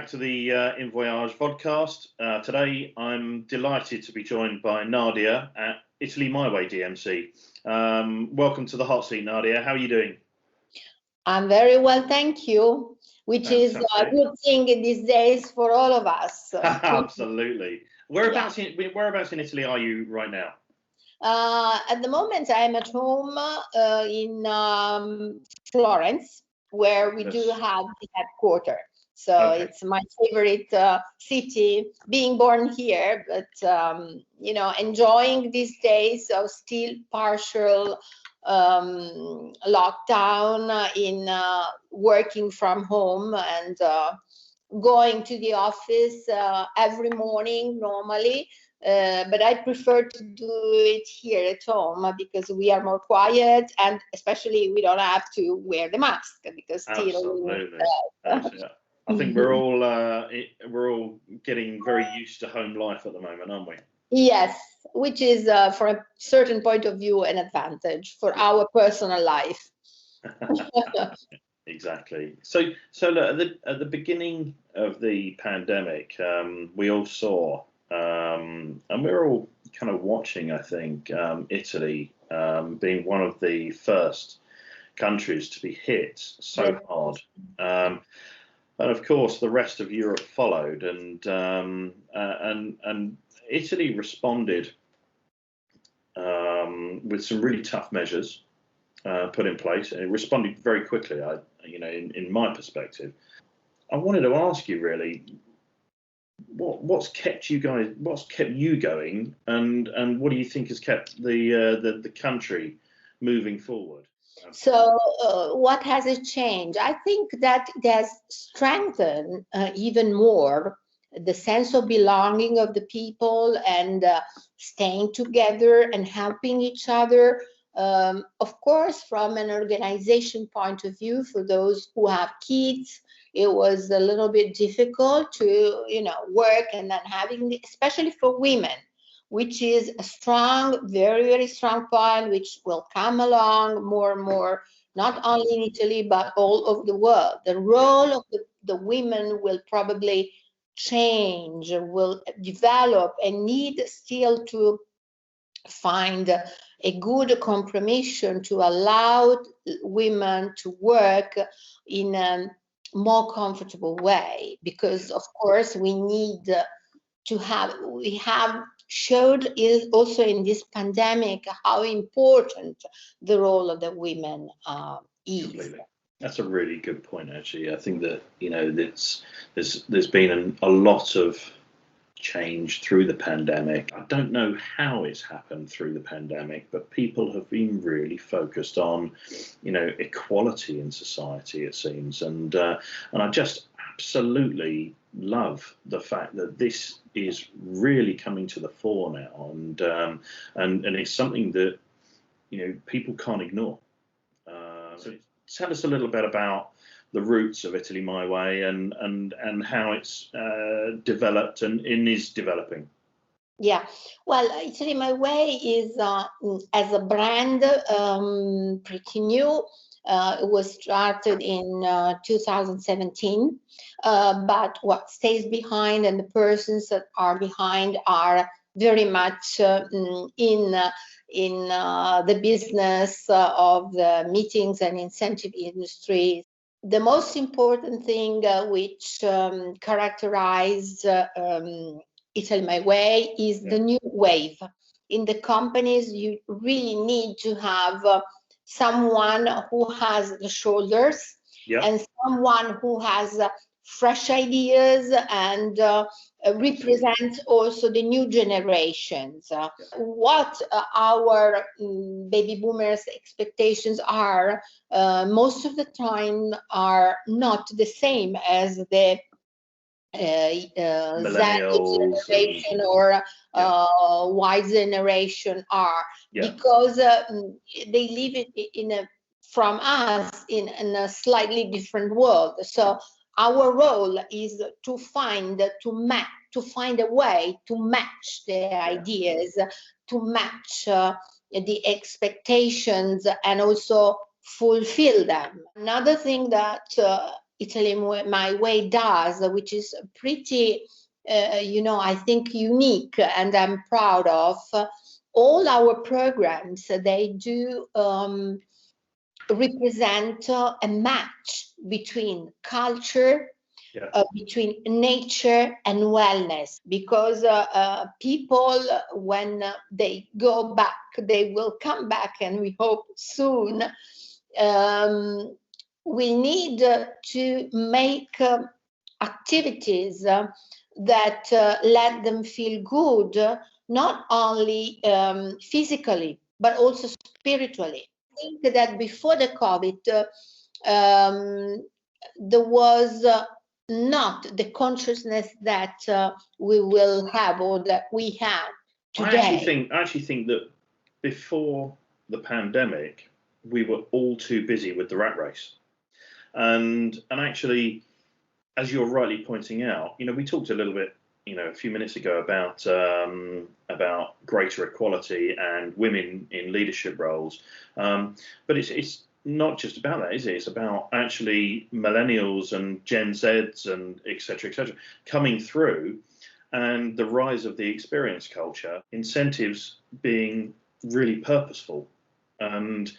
back to the inVOYAGE vodcast. Today, I'm delighted to be joined by Nadia at Italy My Way DMC. Welcome to the hot seat, Nadia. How are you doing? I'm very well, thank you, which Fantastic. is a good thing in these days for all of us. Absolutely. Whereabouts in Italy are you right now? At the moment, I'm at home in Florence, where we do have the headquarters. So it's my favorite city, being born here, but enjoying these days of still partial lockdown in working from home and going to the office every morning normally. But I prefer to do it here at home because we are more quiet, and especially we don't have to wear the mask because still. Absolutely. I think we're all getting very used to home life at the moment, aren't we? Yes, which is for a certain point of view an advantage for our personal life. Exactly. So look, at the beginning of the pandemic, we all saw. And we're all kind of watching, I think, Italy being one of the first countries to be hit so hard. And of course, the rest of Europe followed, and Italy responded with some really tough measures put in place, and it responded very quickly. In my perspective, I wanted to ask you really. What's kept you going, and what do you think has kept the country moving forward? So what has it changed? I think that it has strengthened even more the sense of belonging of the people and staying together and helping each other. Of course, from an organization point of view, for those who have kids, it was a little bit difficult to, work and then having, especially for women, which is a strong, very, very strong point, which will come along more and more, not only in Italy, but all over the world. The role of the women will probably change, will develop, and need still to find a good compromise to allow women to work in a more comfortable way, because of course we have showed is also in this pandemic how important the role of the women is. Completely. That's a really good point, actually. I think that there's been a lot of change through the pandemic. I don't know how it's happened through the pandemic, but people have been really focused on, equality in society, it seems, and I just absolutely love the fact that this is really coming to the fore now, and it's something that people can't ignore. So tell us a little bit about the roots of Italy My Way and how it's developed and is developing. Yeah, well, Italy My Way is as a brand pretty new. It was started in 2017, but what stays behind and the persons that are behind are very much in the business of the meetings and incentive industry. The most important thing which characterized Italy My Way is the new wave. In the companies, you really need to have someone who has the shoulders and someone who has fresh ideas and represents also the new generations. What our baby boomers' expectations are most of the time are not the same as the Z generation or Y generation are, because they live from us in a slightly different world. So our role is to find a way to match their ideas, to match the expectations, and also fulfill them. Another thing that Italy My Way does, which is pretty, I think unique, and I'm proud of. All our programs, they do represent a match between culture, between nature and wellness, because people, when they go back, they will come back, and we hope soon. We need to make activities that let them feel good, not only physically, but also spiritually. I think that before the COVID, there was not the consciousness that we will have, or that we have today. I actually think that before the pandemic, we were all too busy with the rat race. And actually, as you're rightly pointing out, we talked a little bit, a few minutes ago about greater equality and women in leadership roles. But it's not just about that, is it? It's about actually millennials and Gen Zs and et cetera, coming through, and the rise of the experience culture, incentives being really purposeful, and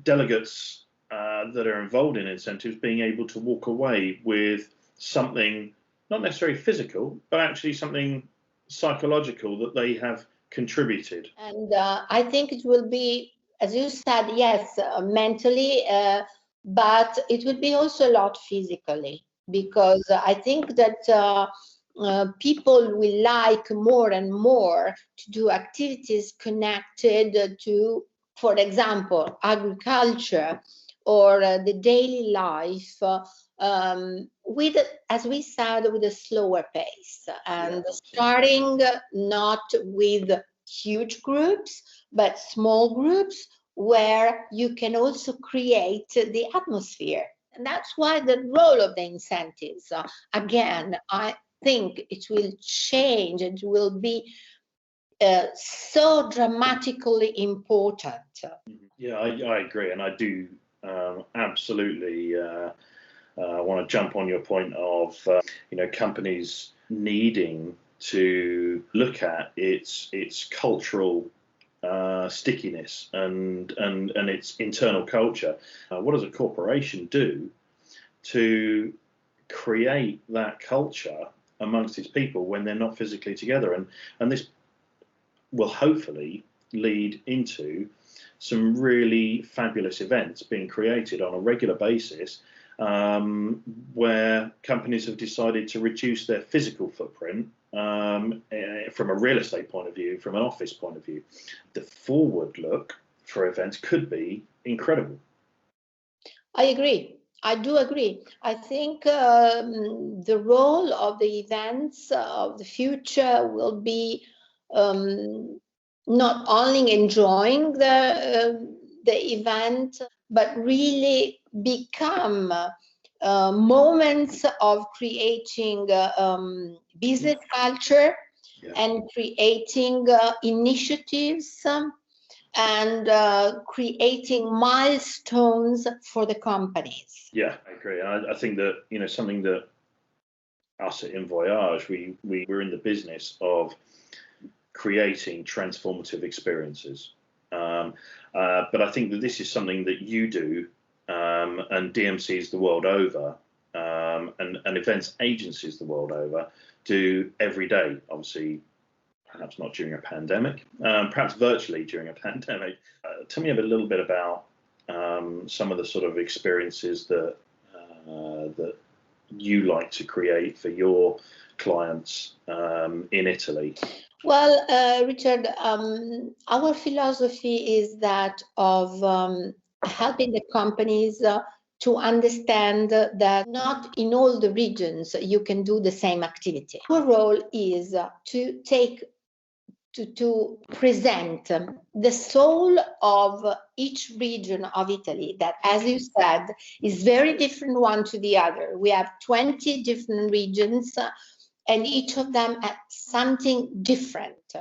delegates that are involved in incentives being able to walk away with something, not necessarily physical, but actually something psychological that they have contributed. And I think it will be, as you said, yes, mentally, but it will be also a lot physically, because I think that people will like more and more to do activities connected to, for example, agriculture, or the daily life, with, as we said, with a slower pace, and starting not with huge groups, but small groups, where you can also create the atmosphere. And that's why the role of the incentives, again, I think it will change, and will be so dramatically important. Yeah, I agree, and I do absolutely want to jump on your point of companies needing to look at its cultural stickiness and its internal culture. What does a corporation do to create that culture amongst its people when they're not physically together? And this will hopefully lead into some really fabulous events being created on a regular basis, where companies have decided to reduce their physical footprint from a real estate point of view, from an office point of view. The forward look for events could be incredible. I agree. I do agree. I think the role of the events of the future will be not only enjoying the event, but really become moments of creating business culture, and creating initiatives, and creating milestones for the companies. Yeah, I agree. I think that something that us at inVOYAGE, we're in the business of creating transformative experiences. But I think that this is something that you do, and DMCs the world over, and events agencies the world over do every day. Obviously, perhaps not during a pandemic, perhaps virtually during a pandemic. Tell me a little bit about some of the sort of experiences that you like to create for your clients in Italy. Well, Richard, our philosophy is that of helping the companies to understand that not in all the regions you can do the same activity. Our role is to present the soul of each region of Italy, that, as you said, is very different one to the other. We have 20 different regions, and each of them has something different.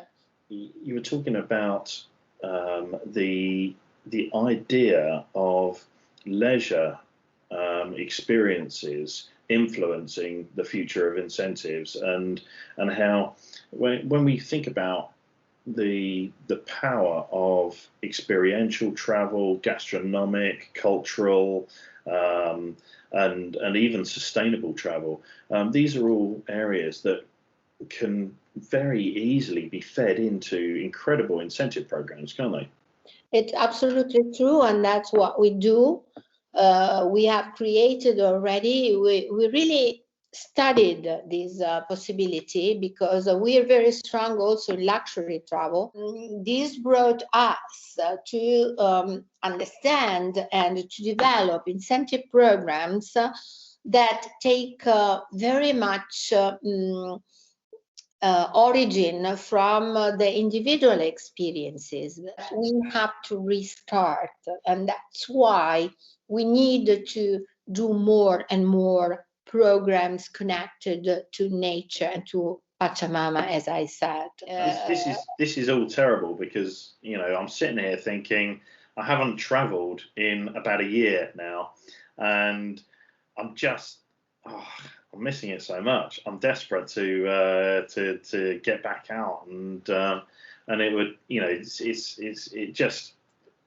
You were talking about the idea of leisure experiences influencing the future of incentives, and how when we think about the power of experiential travel, gastronomic, cultural, and even sustainable travel, these are all areas that can very easily be fed into incredible incentive programs, can't they? It's absolutely true, and that's what we do. We have created already, we really studied this possibility, because we are very strong also in luxury travel. This brought us to understand and to develop incentive programs that take very much origin from the individual experiences. We have to restart, and that's why we need to do more and more programs connected to nature and to Pachamama, as I said. This is all terrible, because I'm sitting here thinking I haven't travelled in about a year now, and I'm just I'm missing it so much. I'm desperate to get back out, and it would it just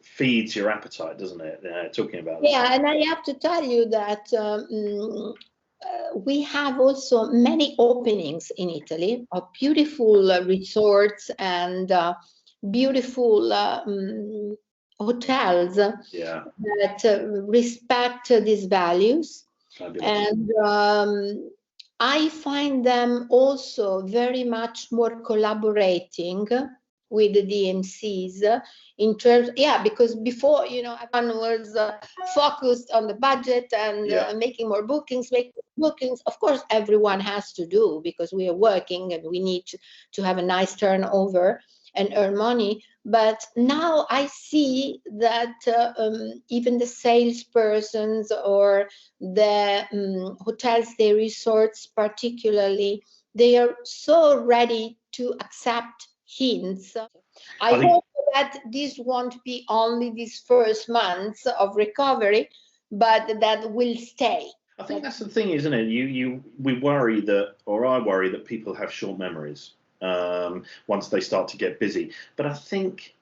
feeds your appetite, doesn't it? Talking about this. Yeah, and I have to tell you that we have also many openings in Italy of beautiful resorts and beautiful hotels that respect these values. Fabulous. And I find them also very much more collaborating with the DMCs in terms, because before, everyone was focused on the budget and making more bookings, Of course, everyone has to do, because we are working and we need to have a nice turnover and earn money. But now I see that even the salespersons or the hotels, the resorts particularly, they are so ready to accept hints. I hope that this won't be only these first months of recovery, but that will stay. I think that's the thing, isn't it? We worry that, or I worry that people have short memories once they start to get busy. But I think,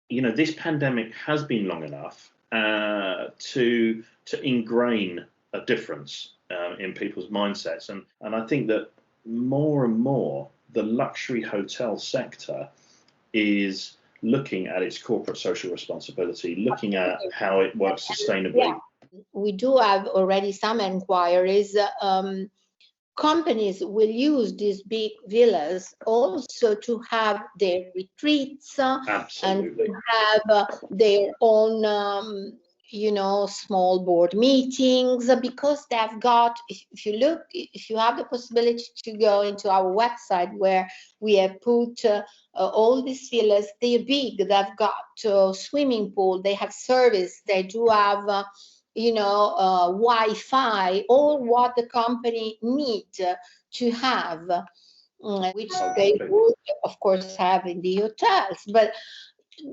this pandemic has been long enough to ingrain a difference in people's mindsets, and I think that more and more the luxury hotel sector is looking at its corporate social responsibility, looking at how it works sustainably. Yeah. We do have already some inquiries. Companies will use these big villas also to have their retreats. Absolutely. And to have their own small board meetings, because they've got, if you have the possibility to go into our website where we have put all these villas, they're big, they've got swimming pool, they have service, they do have Wi-Fi, all what the company need to have, which they would of course have in the hotels. But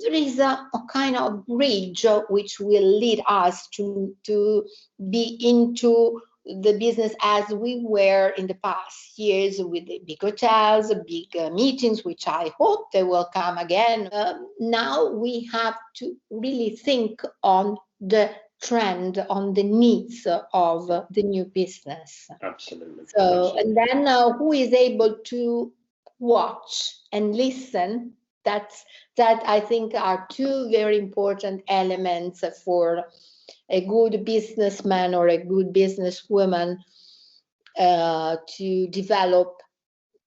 there is a kind of bridge which will lead us to be into the business as we were in the past years, with the big hotels, big meetings, which I hope they will come again. Now we have to really think on the trend, on the needs of the new business. Absolutely. So, and then who is able to watch and listen? That I think are two very important elements for a good businessman or a good businesswoman to develop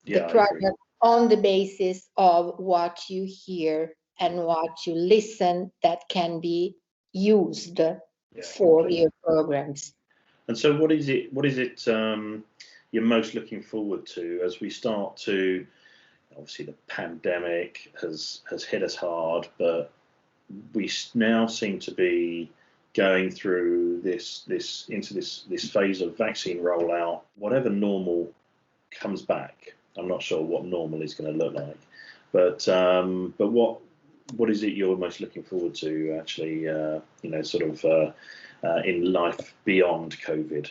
the product on the basis of what you hear and what you listen, that can be used for your programs. And so what is it you're most looking forward to as we start to, obviously the pandemic has hit us hard, but we now seem to be going through this phase of vaccine rollout. Whatever normal comes back, I'm not sure what normal is going to look like, but what is it you're most looking forward to actually in life beyond COVID?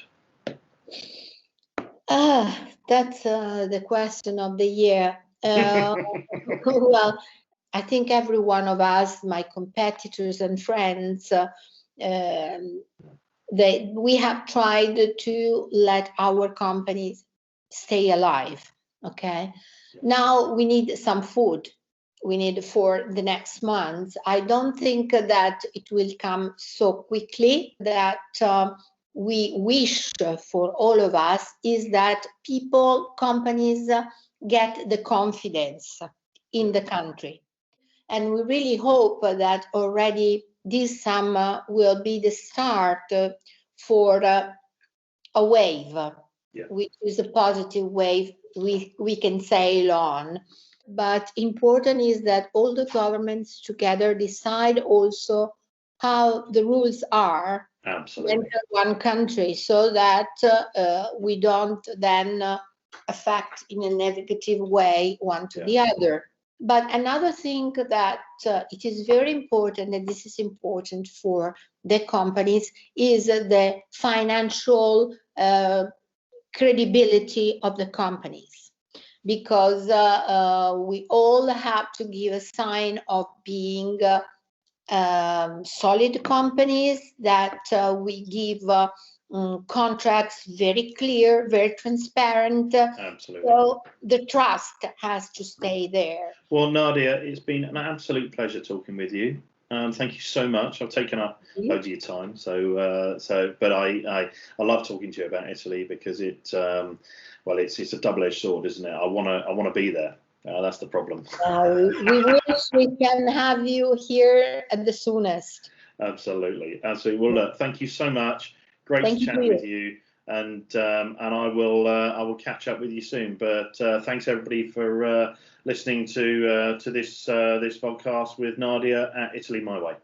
That's the question of the year. Well, I think every one of us, my competitors and friends, we have tried to let our companies stay alive. Okay. Now we need some food. We need for the next month. I don't think that it will come so quickly. That we wish for all of us is that people, companies get the confidence in the country. And we really hope that already this summer will be the start for a wave, which is a positive wave we can sail on. But important is that all the governments together decide also how the rules are in one country, so that we don't then affect in a negative way one to the other. But another thing that it is very important, and this is important for the companies, is the financial credibility of the companies. Because we all have to give a sign of being solid companies, that we give contracts very clear, very transparent. Absolutely. So the trust has to stay there. Well, Nadia, it's been an absolute pleasure talking with you. Thank you so much. I've taken up loads of your time, but I love talking to you about Italy, because it's a double-edged sword, isn't it? I want to be there. That's the problem. We wish we can have you here at the soonest. Absolutely. Well, look, thank you so much. Great to chat with you, and I will catch up with you soon. But thanks everybody for listening to this podcast with Nadia at Italy My Way.